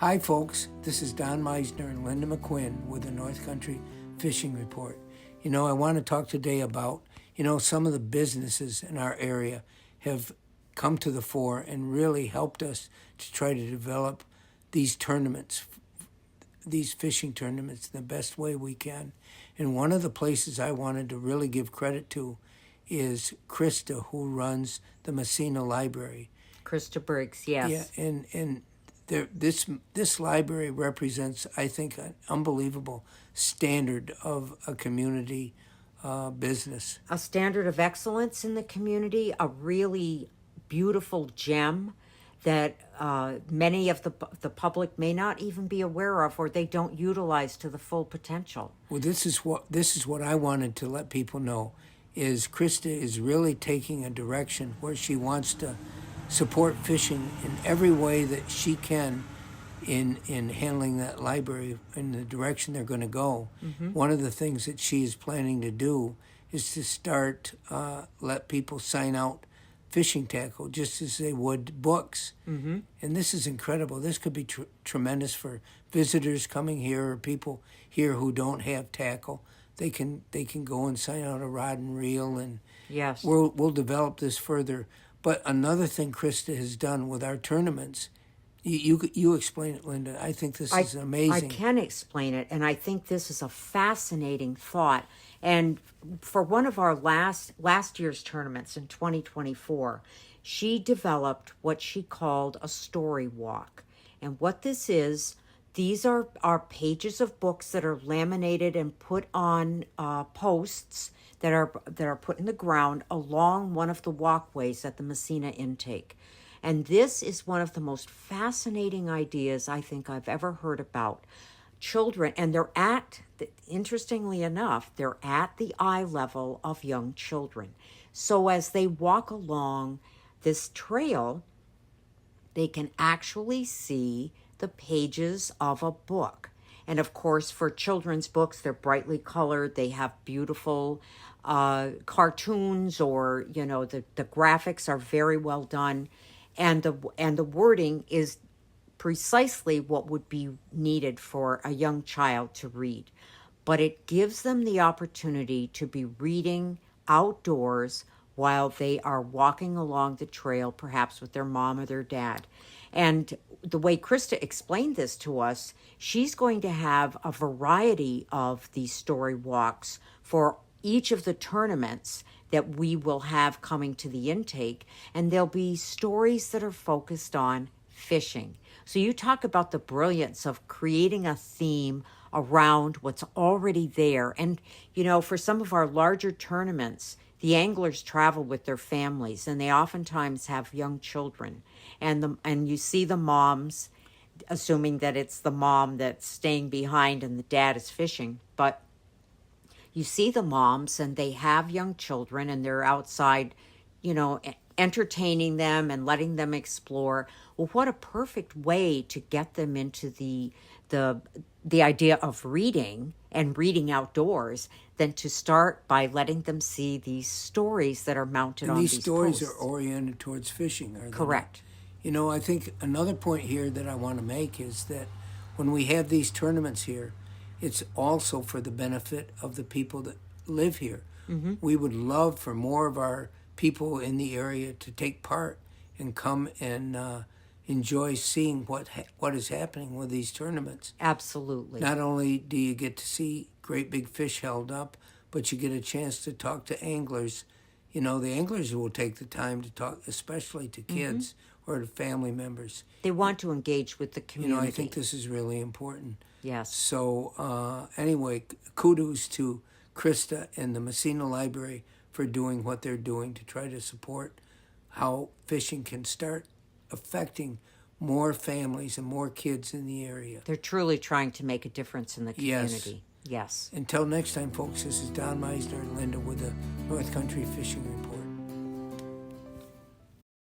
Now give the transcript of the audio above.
Hi folks, this is Don Meissner and Linda McQuinn with the North Country Fishing Report. I want to talk today about, some of the businesses in our area have come to the fore and really helped us to try to develop these tournaments, these fishing tournaments, the best way we can. And one of the places I wanted to really give credit to is Krista, who runs the MASSENA Library. Krista Briggs, yes. Yeah, and this library represents, I think, an unbelievable standard of a community business. A standard of excellence in the community, a really beautiful gem that many of the public may not even be aware of, or they don't utilize to the full potential. Well, this is what I wanted to let people know, is Krista is really taking a direction where she wants to support fishing in every way that she can in handling that library in the direction they're going to go. Mm-hmm. One of the things that she is planning to do is to start let people sign out fishing tackle just as they would books. Mm-hmm. And this is incredible. This could be tremendous for visitors coming here or people here who don't have tackle. They can go and sign out a rod and reel, and yes, we'll develop this further. But another thing Krista has done with our tournaments, you explain it, Linda. I think this is amazing. I can explain it, and I think this is a fascinating thought. And for one of our last year's tournaments in 2024, she developed what she called a story walk. And what this is, these are pages of books that are laminated and put on posts that are put in the ground along one of the walkways at the MASSENA intake. And this is one of the most fascinating ideas I think I've ever heard about. Children, and interestingly enough, they're at the eye level of young children. So as they walk along this trail, they can actually see the pages of a book. And of course, for children's books, they're brightly colored. They have beautiful cartoons, or the graphics are very well done, and the wording is precisely what would be needed for a young child to read. But it gives them the opportunity to be reading outdoors while they are walking along the trail, perhaps with their mom or their dad. And the way Krista explained this to us, she's going to have a variety of these story walks for each of the tournaments that we will have coming to the intake, and there'll be stories that are focused on fishing. So you talk about the brilliance of creating a theme around what's already there. And, for some of our larger tournaments, the anglers travel with their families, and they oftentimes have young children. And you see the moms, assuming that it's the mom that's staying behind and the dad is fishing. But you see the moms, and they have young children, and they're outside, entertaining them and letting them explore. Well, what a perfect way to get them into the idea of reading and reading outdoors than to start by letting them see these stories that are mounted on these posts. And these stories are oriented towards fishing, are they? Correct. I think another point here that I want to make is that when we have these tournaments here, it's also for the benefit of the people that live here. Mm-hmm. We would love for more of our people in the area to take part and come and enjoy seeing what is happening with these tournaments. Absolutely. Not only do you get to see great big fish held up, but you get a chance to talk to anglers. The anglers will take the time to talk, especially to kids or to family members. They want to engage with the community. I think this is really important. Yes. So anyway, kudos to Krista and the MASSENA Library for doing what they're doing to try to support how fishing can start affecting more families and more kids in the area. They're truly trying to make a difference in the community. Yes. Until next time, folks, this is Don Meissner and Linda with the North Country Fishing Report.